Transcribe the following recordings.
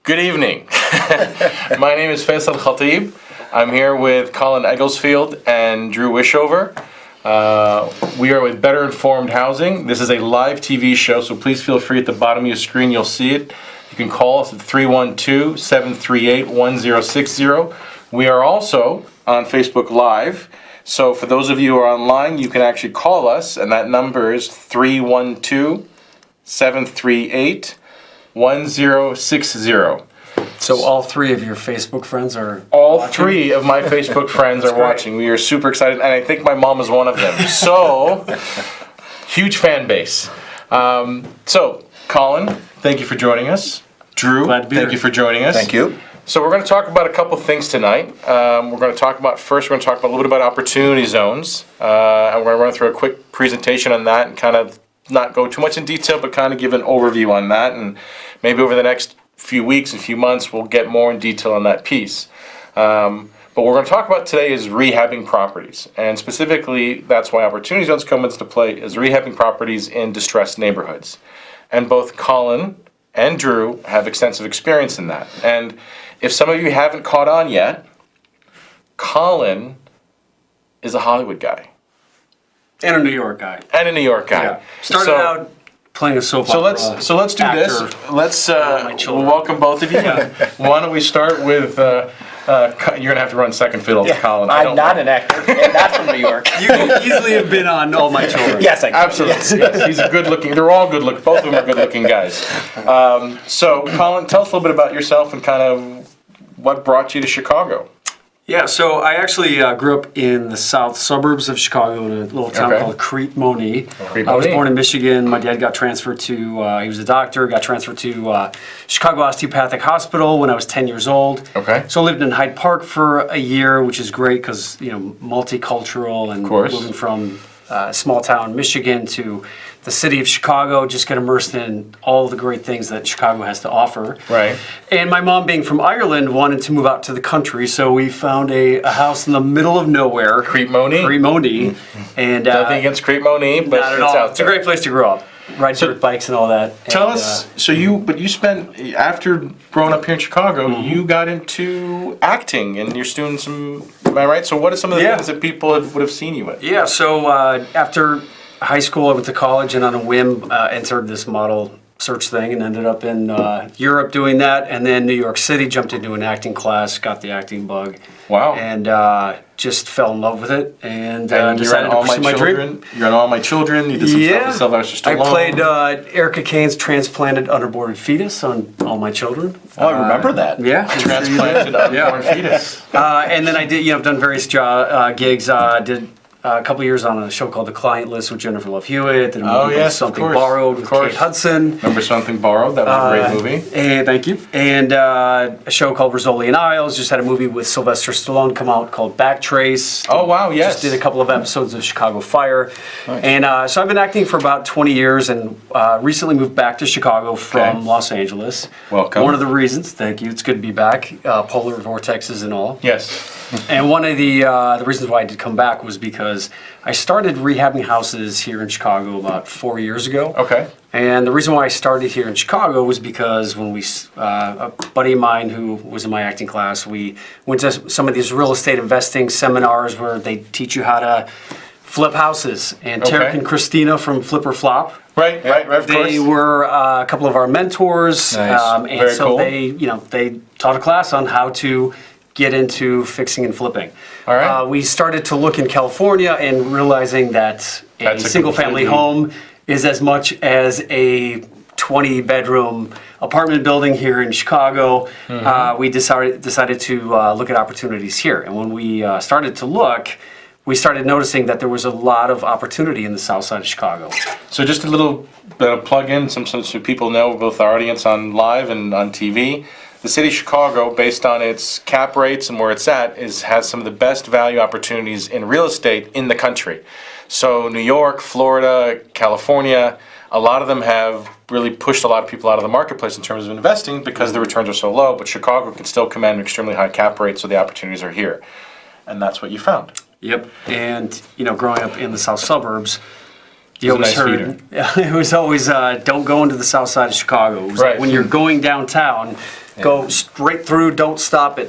Good evening. My name is Faisal Elkhatib. I'm here with Colin Egglesfield and Drew Wischhover. We are with Better Informed Housing. This is a live TV show, so please feel free at the bottom of your screen, you'll see it. You can call us at 312-738-1060. We are also on Facebook Live. So for those of you who are online, you can actually call us, and that number is 312-738-1060. So all three of your Facebook friends are All watching? three of my Facebook friends are watching. We are super excited, and I think my mom is one of them. So, huge fan base. So, Colin, thank you for joining us. Drew, thank you for joining us. Thank you. So we're going to talk about a couple things tonight. We're going to talk about, first, we're going to talk about a little bit about opportunity zones. And we're going to run through a quick presentation on that and kind of not go too much in detail, but kind of give an overview on that. And maybe over the next few weeks and few months, we'll get more in detail on that piece. But what we're going to talk about today is rehabbing properties. And specifically, that's why opportunity zones come into play, is rehabbing properties in distressed neighborhoods. And both Colin and Drew have extensive experience in that. And if some of you haven't caught on yet, Colin is a Hollywood guy. And a New York guy. And a New York guy. Yeah. Started out playing a soap opera. So let's do this. Let's welcome both of you. Why don't we start with you're gonna have to run second fiddle to Colin. I'm not an actor, and not from New York. You could easily have been on All My Children. Yes, I can. Absolutely. Yes, he's a good-looking. They're all good-looking. Both of them are good-looking guys. So, Colin, tell us a little bit about yourself and kind of what brought you to Chicago. Yeah, so I actually grew up in the south suburbs of Chicago in a little town called Crete-Monee. I was born in Michigan. My dad got transferred to, he was a doctor, got transferred to Chicago Osteopathic Hospital when I was 10 years old. Okay. So I lived in Hyde Park for a year, which is great because, you know, multicultural and moving from small town Michigan to the city of Chicago, just get immersed in all the great things that Chicago has to offer. Right. And my mom, being from Ireland, wanted to move out to the country, so we found a house in the middle of nowhere. Crete-Monee? Crete-Monee. And nothing against Crete-Monee, but not at it's all. out It's a great place to grow up. Ride dirt bikes and all that. Tell us, you spent, after growing up here in Chicago, you got into acting, and you're doing some, am I right? So what are some of the things that people would have seen you with? Yeah, so after high school, I went to college and on a whim entered this model search thing and ended up in Europe doing that, and then New York City, jumped into an acting class, got the acting bug. Wow. And just fell in love with it and you're decided to pursue my dream. You're on All My Children. You did some stuff with Sylvester Stallone. I played Erica Kane's transplanted unaborted fetus on All My Children. Oh, I remember that. Yeah. Transplanted unborn fetus. And then I did, I've done various gigs. Did a couple years on a show called The Client List with Jennifer Love Hewitt. And a movie Something Borrowed with Kate Hudson. Remember Something Borrowed? That was a great movie. And thank you. And a show called Rizzoli and Isles. Just had a movie with Sylvester Stallone come out called Backtrace. Oh, wow, yes. Just did a couple of episodes of Chicago Fire. Nice. And so I've been acting for about 20 years and recently moved back to Chicago from Los Angeles. Welcome. One of the reasons, thank you, it's good to be back, polar vortexes and all. Yes. And one of the reasons why I did come back was because I started rehabbing houses here in Chicago about 4 years ago. Okay. And the reason why I started here in Chicago was because when a buddy of mine who was in my acting class, we went to some of these real estate investing seminars where they teach you how to flip houses. And Tarek and Christina from Flip or Flop. Right, of course. They were a couple of our mentors. Nice. And Very so cool. they taught a class on how to get into fixing and flipping. All right. We started to look in California and realizing that a single-family home is as much as a 20-bedroom apartment building here in Chicago. We decided to look at opportunities here. And when we started to look, we started noticing that there was a lot of opportunity in the south side of Chicago. So just a little bit of plug-in, so people know, both our audience on live and on TV. The city of Chicago, based on its cap rates and where it's at, has some of the best value opportunities in real estate in the country. So New York, Florida, California, a lot of them have really pushed a lot of people out of the marketplace in terms of investing because the returns are so low, but Chicago can still command an extremely high cap rate, so the opportunities are here. And that's what you found. Yep. And, growing up in the south suburbs, you always heard, it was always, don't go into the south side of Chicago. It was like when you're going downtown, Go straight through, don't stop at,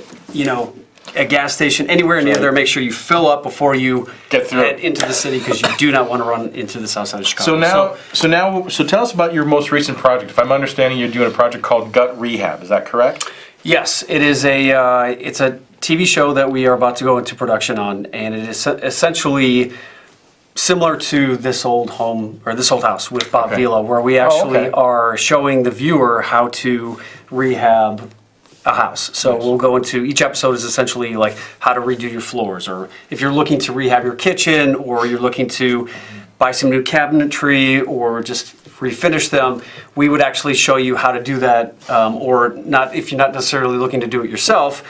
a gas station, anywhere near there. Make sure you fill up before you Get through. head into the city, because you do not want to run into the south side of Chicago. So tell us about your most recent project. If I'm understanding, you're doing a project called Gut Rehab. Is that correct? Yes, it is it's a TV show that we are about to go into production on, and it is essentially similar to this old home, or this old house with Bob Vila, where we actually are showing the viewer how to rehab a house. So we'll go into, each episode is essentially like how to redo your floors, or if you're looking to rehab your kitchen, or you're looking to buy some new cabinetry, or just refinish them, we would actually show you how to do that, or not, if you're not necessarily looking to do it yourself,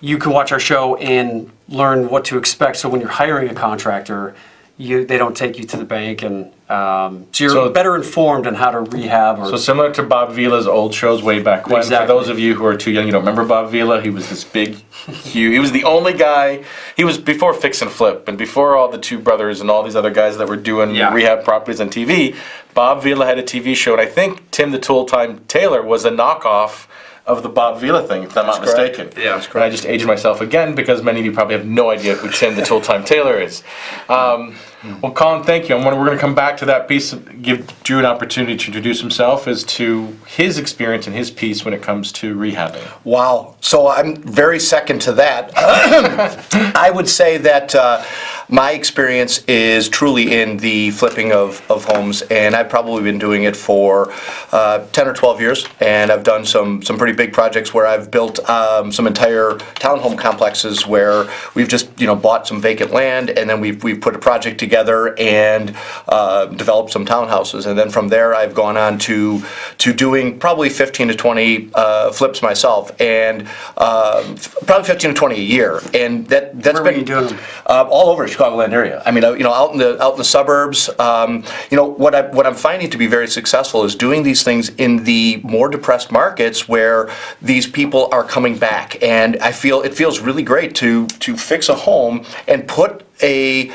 you can watch our show and learn what to expect. So when you're hiring a contractor, they don't take you to the bank, and so you're better informed on how to rehab. So similar to Bob Vila's old shows way back when. Exactly. For those of you who are too young, you don't remember Bob Vila. He was this big, huge. He was the only guy. He was before Fix and Flip, and before all the Two Brothers and all these other guys that were doing rehab properties on TV. Bob Vila had a TV show, and I think Tim the Tool Time Taylor was a knockoff of the Bob Vila thing, if I'm not mistaken. Yeah, that's correct. And I just aged myself again, because many of you probably have no idea who Tim the Tool Time Taylor is. Well, Colin, thank you. We're going to come back to that piece, give Drew an opportunity to introduce himself as to his experience and his piece when it comes to rehabbing. Wow. So I'm very second to that. I would say that my experience is truly in the flipping of homes, and I've probably been doing it for 10 or 12 years, and I've done some pretty big projects where I've built some entire townhome complexes where we've just bought some vacant land, and then we've put a project together and developed some townhouses, and then from there I've gone on to doing probably 15 to 20 flips myself, and probably 15 to 20 a year, and that's Where were been you doing them? all over the Chicagoland area. I mean, out in the suburbs. What I'm finding to be very successful is doing these things in the more depressed markets where these people are coming back, and I feel it feels really great to fix a home and put a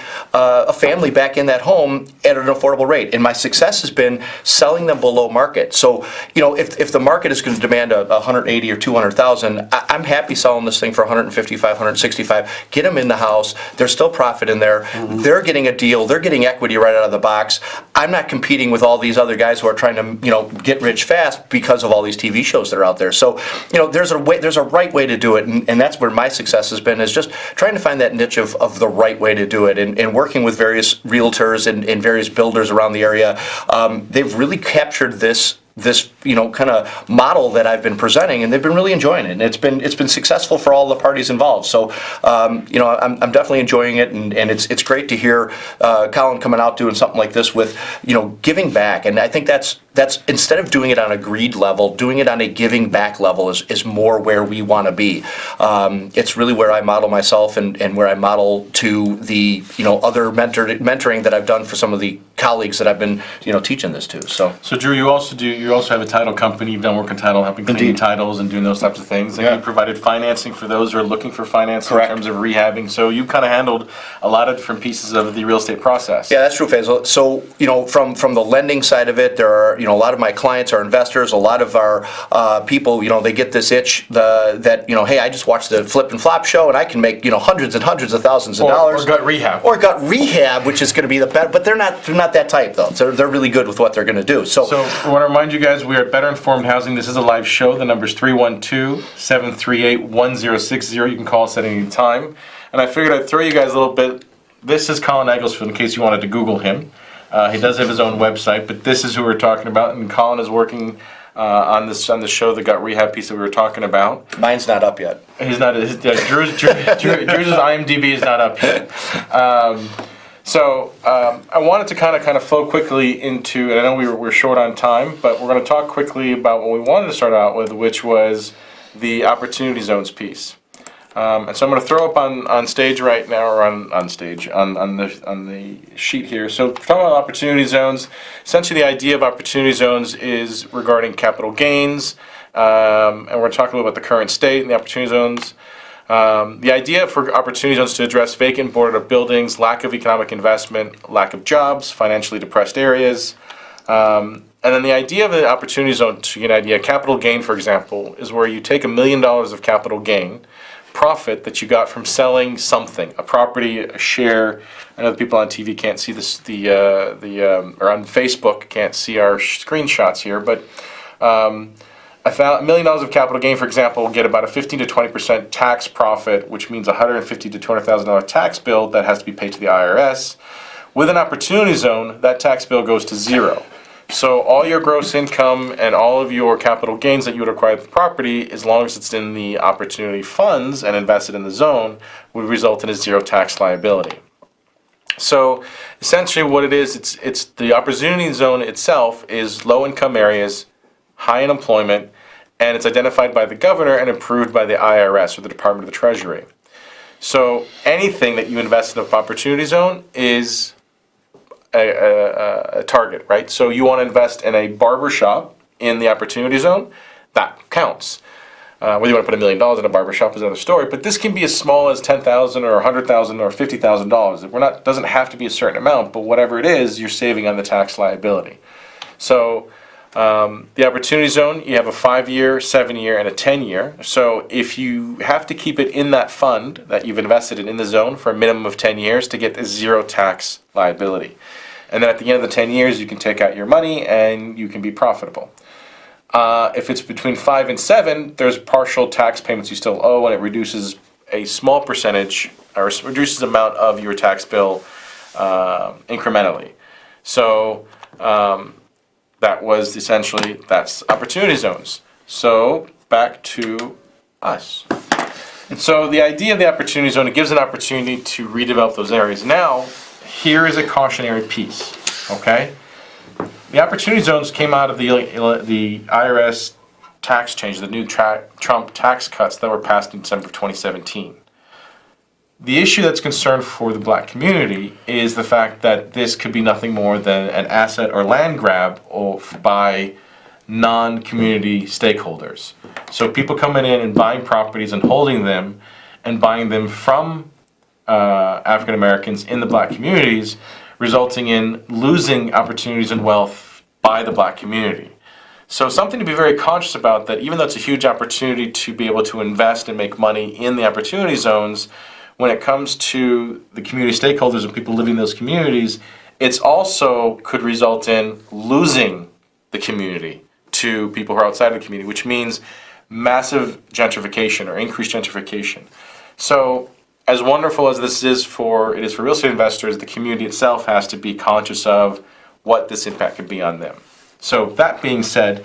family back in that home at an affordable rate. And my success has been selling them below market. So, if the market is going to demand a 180 or 200,000, I'm happy selling this thing for 155, 165. Get them in the house. There's still profit in there. Mm-hmm. They're getting a deal. They're getting equity right out of the box. I'm not competing with all these other guys who are trying to, get rich fast because of all these TV shows that are out there. So, there's a right way to do it, and that's where my success has been, is just trying to find that niche of the right way to do it, and working with various realtors and various builders around the area. They've really captured this kind of model that I've been presenting, and they've been really enjoying it, and it's been successful for all the parties involved. So I'm definitely enjoying it, and it's great to hear Colin coming out doing something like this with giving back, and I think that's instead of doing it on a greed level, doing it on a giving back level is more where we want to be. It's really where I model myself, and where I model to the other mentoring that I've done for some of the colleagues that I've been teaching this to. So Drew, you also have a title company. You've done work in title, helping clean titles and doing those types of things. And you provided financing for those who are looking for financing in terms of rehabbing. So you kind of handled a lot of different pieces of the real estate process. Yeah, that's true, Faisal. So from the lending side of it, there are a lot of my clients are investors. A lot of our people, they get this itch that hey, I just watched the Flip and Flop show and I can make hundreds and hundreds of thousands of dollars. Or gut rehab. Or gut rehab, which is going to be the best. But they're not that type though. So they're really good with what they're going to do. So I want to remind you guys, we are at Better Informed Housing. This is a live show. The number is 312-738-1060. You can call us at any time. And I figured I'd throw you guys a little bit. This is Colin Egglesfield, in case you wanted to Google him. He does have his own website, but this is who we're talking about. And Colin is working on the show, the gut rehab piece that we were talking about. Mine's not up yet. He's not. Drew's IMDb is not up yet. So I wanted to kind of flow quickly into, and I know we're short on time, but we're going to talk quickly about what we wanted to start out with, which was the opportunity zones piece. And so I'm going to throw up on stage right now, or on stage on the sheet here. So talking about opportunity zones, essentially the idea of opportunity zones is regarding capital gains, and we're going to talk a little about the current state and the opportunity zones. The idea for opportunity zones to address vacant, boarded up buildings, lack of economic investment, lack of jobs, financially depressed areas. And then the idea of the opportunity zone, to get an idea, capital gain, for example, is where you take $1 million of capital gain, profit that you got from selling something, a property, a share. I know the people on TV can't see this, or on Facebook can't see our screenshots here, but $1 million of capital gain, for example, will get about a 15 to 20% tax profit, which means $150,000 to $200,000 tax bill that has to be paid to the IRS. With an opportunity zone, that tax bill goes to zero. So all your gross income and all of your capital gains that you would acquire with the property, as long as it's in the opportunity funds and invested in the zone, would result in a zero tax liability. So essentially what it is, it's the opportunity zone itself is low income areas, high unemployment, and it's identified by the governor and approved by the IRS, or the Department of the Treasury. So anything that you invest in an opportunity zone is a target, right? So you want to invest in a barber shop in the opportunity zone, that counts. Whether you want to put $1 million in a barber shop is another story, but this can be as small as $10,000 or $100,000 or $50,000. Doesn't have to be a certain amount, but whatever it is, you're saving on the tax liability. So the opportunity zone, you have a 5-year, 7-year, and a 10-year. So if you have to keep it in that fund that you've invested in the zone for a minimum of 10 years to get a zero tax liability. And then at the end of the 10 years, you can take out your money and you can be profitable. If it's between 5 and 7, there's partial tax payments you still owe, and it reduces a small percentage, or reduces the amount of your tax bill incrementally. So that was essentially, that's opportunity zones. So back to us. So the idea of the opportunity zone, it gives an opportunity to redevelop those areas. Now, here is a cautionary piece, okay? The opportunity zones came out of the IRS tax change, the new Trump tax cuts that were passed in December of 2017. The issue that's concerned for the black community is the fact that this could be nothing more than an asset or land grab by non-community stakeholders. So people coming in and buying properties and holding them and buying them from African Americans in the black communities, resulting in losing opportunities and wealth by the black community. So something to be very conscious about, that even though it's a huge opportunity to be able to invest and make money in the opportunity zones, when it comes to the community stakeholders and people living in those communities, it's also could result in losing the community to people who are outside of the community, which means massive gentrification or increased gentrification. So as wonderful as this is for real estate investors, the community itself has to be conscious of what this impact could be on them. So that being said,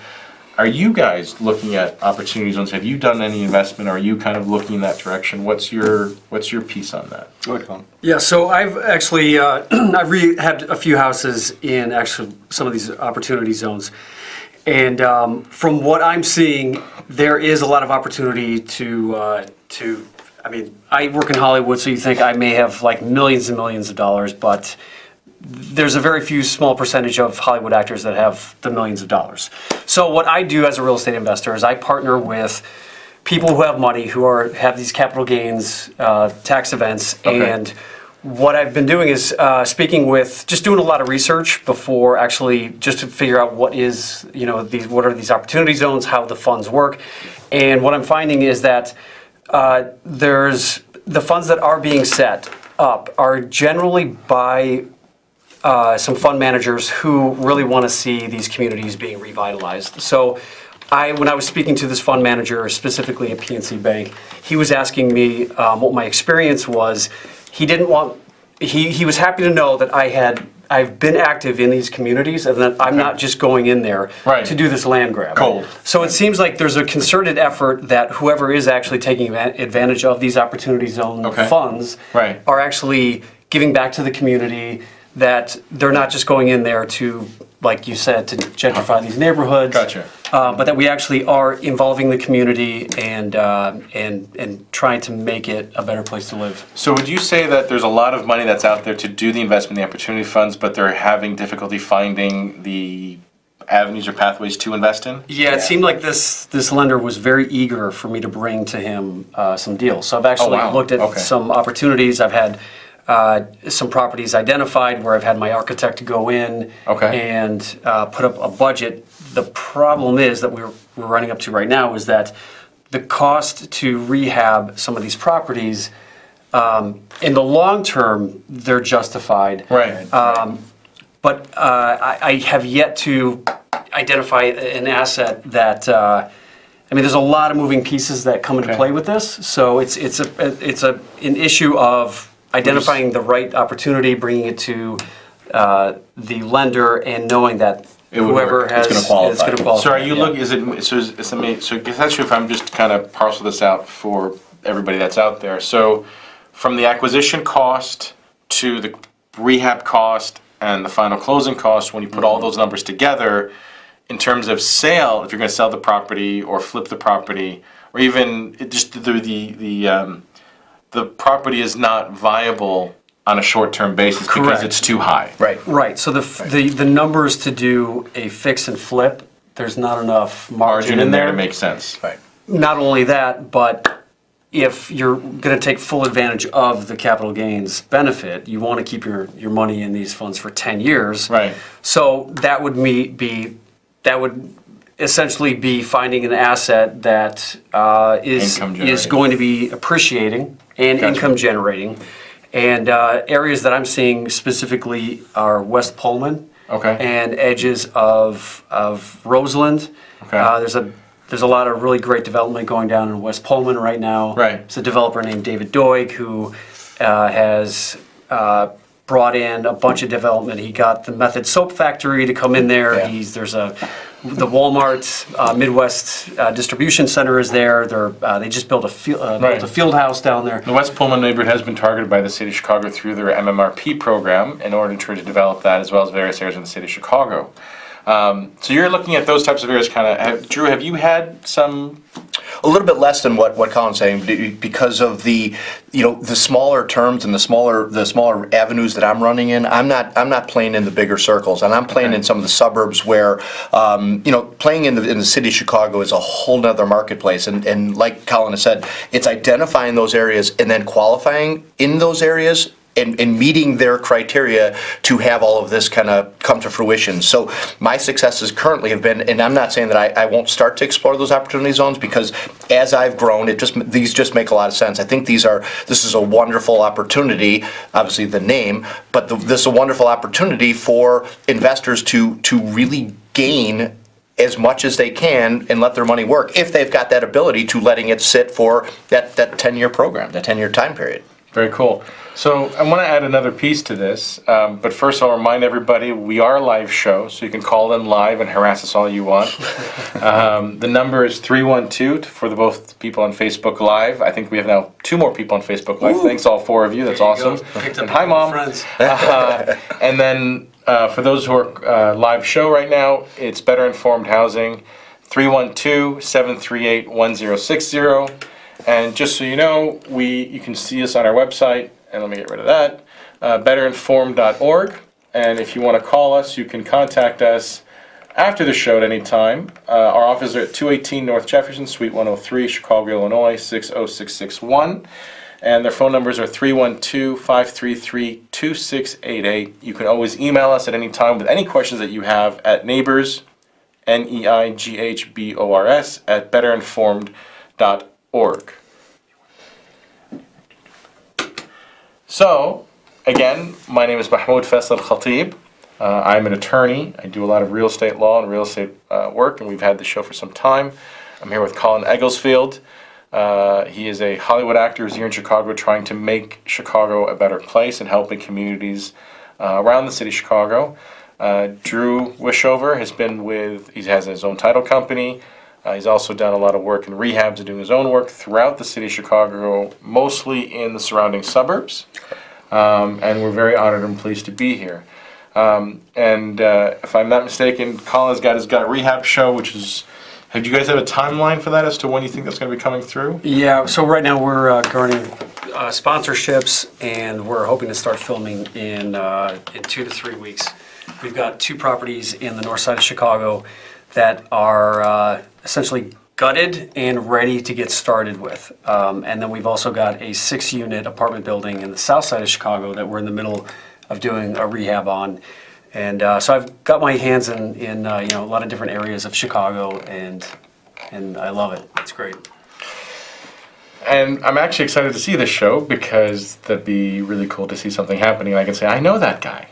are you guys looking at opportunity zones? Have you done any investment? Are you kind of looking in that direction? What's your piece on that? Go ahead, Colin. Yeah, so I've actually I've had a few houses in actually some of these opportunity zones, and from what I'm seeing, there is a lot of opportunity to. I mean, I work in Hollywood, so you think I may have like millions and millions of dollars, but there's a very few small percentage of Hollywood actors that have the millions of dollars. So what I do as a real estate investor is I partner with people who have money, who have these capital gains tax events, Okay. and what I've been doing is just doing a lot of research before actually, just to figure out what are these opportunity zones, how the funds work, and what I'm finding is that there's the funds that are being set up are generally by some fund managers who really want to see these communities being revitalized. So when I was speaking to this fund manager, specifically at PNC Bank, he was asking me what my experience was. He was happy to know that I've been active in these communities and that I'm not just going in there to do this land grab. Cold. So it seems like there's a concerted effort that whoever is actually taking advantage of these opportunity zone funds are actually giving back to the community, that they're not just going in there to, like you said, to gentrify these neighborhoods. Gotcha. But that we actually are involving the community and trying to make it a better place to live. So would you say that there's a lot of money that's out there to do the investment in the opportunity funds, but they're having difficulty finding the avenues or pathways to invest in? Yeah, it seemed like this lender was very eager for me to bring to him some deals. So I've actually looked at some opportunities. I've had some properties identified where I've had my architect go in and put up a budget. The problem is that we're running up to right now is that the cost to rehab some of these properties, in the long term, they're justified. Right. But I have yet to identify an asset that, there's a lot of moving pieces that come into play with this. So it's an issue of identifying the right opportunity, bringing it to the lender, and knowing that whoever has it's going to qualify. So are you looking? Is it so? So essentially, if I'm just kind of parcel this out for everybody that's out there. So from the acquisition cost to the rehab cost and the final closing cost, when you put all those numbers together, in terms of sale, if you're going to sell the property or flip the property, or even just the property is not viable on a short-term basis because it's too high. Right. So the numbers to do a fix and flip, there's not enough margin in there to make sense. Right. Not only that, but if you're going to take full advantage of the capital gains benefit, you want to keep your money in these funds for 10 years. Right. So that would essentially be finding an asset that is going to be appreciating and income generating. And areas that I'm seeing specifically are West Pullman and edges of Roseland. There's a lot of really great development going down in West Pullman right now. It's a developer named David Doig who has brought in a bunch of development. He got the Method Soap Factory to come in there. The Walmart Midwest Distribution Center is there. They just built a field house down there. The West Pullman neighborhood has been targeted by the city of Chicago through their MMRP program in order to develop that, as well as various areas in the city of Chicago. So you're looking at those types of areas. Drew, have you had some? A little bit less than what Colin's saying, because of the smaller terms and the smaller avenues that I'm running in. I'm not playing in the bigger circles, and I'm playing in some of the suburbs where playing in the city of Chicago is a whole nother marketplace. And like Colin has said, it's identifying those areas and then qualifying in those areas and meeting their criteria to have all of this kind of come to fruition. So my successes currently have been, and I'm not saying that I won't start to explore those opportunity zones, because as I've grown, these just make a lot of sense. I think this is a wonderful opportunity, obviously the name, but this is a wonderful opportunity for investors to really gain as much as they can and let their money work, if they've got that ability to letting it sit for that 10-year program, that 10-year time period. Very cool. So I want to add another piece to this, but first I'll remind everybody we are a live show, so you can call in live and harass us all you want. The number is 312 for both people on Facebook Live. I think we have now 2 more people on Facebook Live. Thanks all 4 of you. That's awesome. And hi, Mom. And then for those who are live show right now, it's Better Informed Housing, 312-738-1060. And just so you know, you can see us on our website, and let me get rid of that, betterinformed.org. And if you want to call us, you can contact us after the show at any time. Our office is at 218 North Jefferson, Suite 103, Chicago, Illinois, 60661. And their phone numbers are 312-533-2688. You can always email us at any time with any questions that you have at neighbors, NEIGHBORS, at betterinformed.org. So, again, my name is Faisal Elkhatib. I'm an attorney. I do a lot of real estate law and real estate work, and we've had the show for some time. I'm here with Colin Egglesfield. He is a Hollywood actor who's here in Chicago trying to make Chicago a better place and helping communities around the city of Chicago. Drew Wischhover he has his own title company. He's also done a lot of work in rehabs and doing his own work throughout the city of Chicago, mostly in the surrounding suburbs. And we're very honored and pleased to be here. If I'm not mistaken, Colin's got his rehab show, which is, do you guys have a timeline for that as to when you think that's going to be coming through? Yeah, so right now we're garnering sponsorships, and we're hoping to start filming in 2 to 3 weeks. We've got 2 properties in the north side of Chicago that are essentially gutted and ready to get started with. And then we've also got a 6-unit apartment building in the south side of Chicago that we're in the middle of doing a rehab on. And so I've got my hands in a lot of different areas of Chicago, and I love it. It's great. And I'm actually excited to see this show because that'd be really cool to see something happening. And I can say, I know that guy.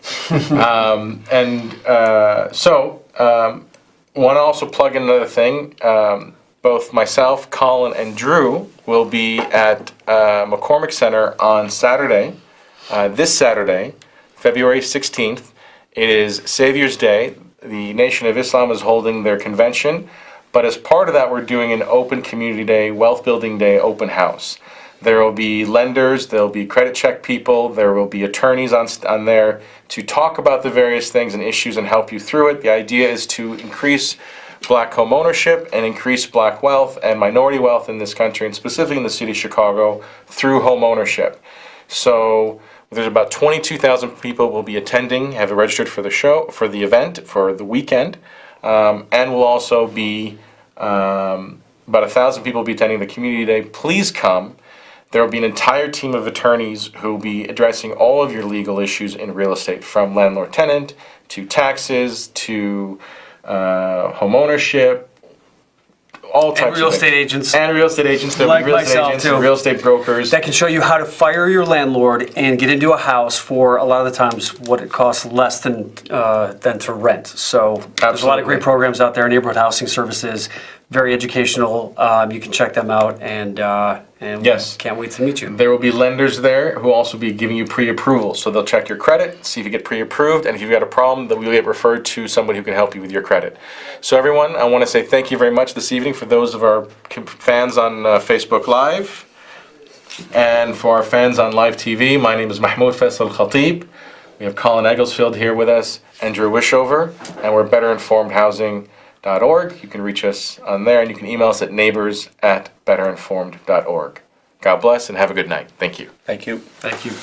Want to also plug in another thing. Both myself, Colin, and Drew will be at McCormick Center on Saturday, this Saturday, February 16th. It is Savior's Day. The Nation of Islam is holding their convention. But as part of that, we're doing an open community day, wealth building day, open house. There will be lenders, there will be credit check people, there will be attorneys on there to talk about the various things and issues and help you through it. The idea is to increase black home ownership and increase black wealth and minority wealth in this country, and specifically in the city of Chicago, through home ownership. So there's about 22,000 people will be attending, have registered for the show, for the event, for the weekend. And will also be about 1,000 people will be attending the community day. Please come. There will be an entire team of attorneys who will be addressing all of your legal issues in real estate, from landlord-tenant to taxes to home ownership, all types of real things. estate agents. And real estate agents. There'll Like be real estate myself, agents too. and real estate brokers. That can show you how to fire your landlord and get into a house for a lot of the times what it costs less than to rent. So there's a lot of great Absolutely. programs out there, neighborhood housing services, very educational. You can check them out, and Yes. can't wait to meet you. There will be lenders there who will also be giving you pre-approval. So they'll check your credit, see if you get pre-approved, and if you've got a problem, then we'll get referred to somebody who can help you with your credit. So everyone, I want to say thank you very much this evening for those of our fans on Facebook Live. And for our fans on live TV, my name is Mahmoud Faisal Elkhatib. We have Colin Egglesfield here with us, and Drew Wischhover, and we're betterinformedhousing.org. You can reach us on there, and you can email us at neighbors@betterinformed.org. God bless and have a good night. Thank you. Thank you. Thank you.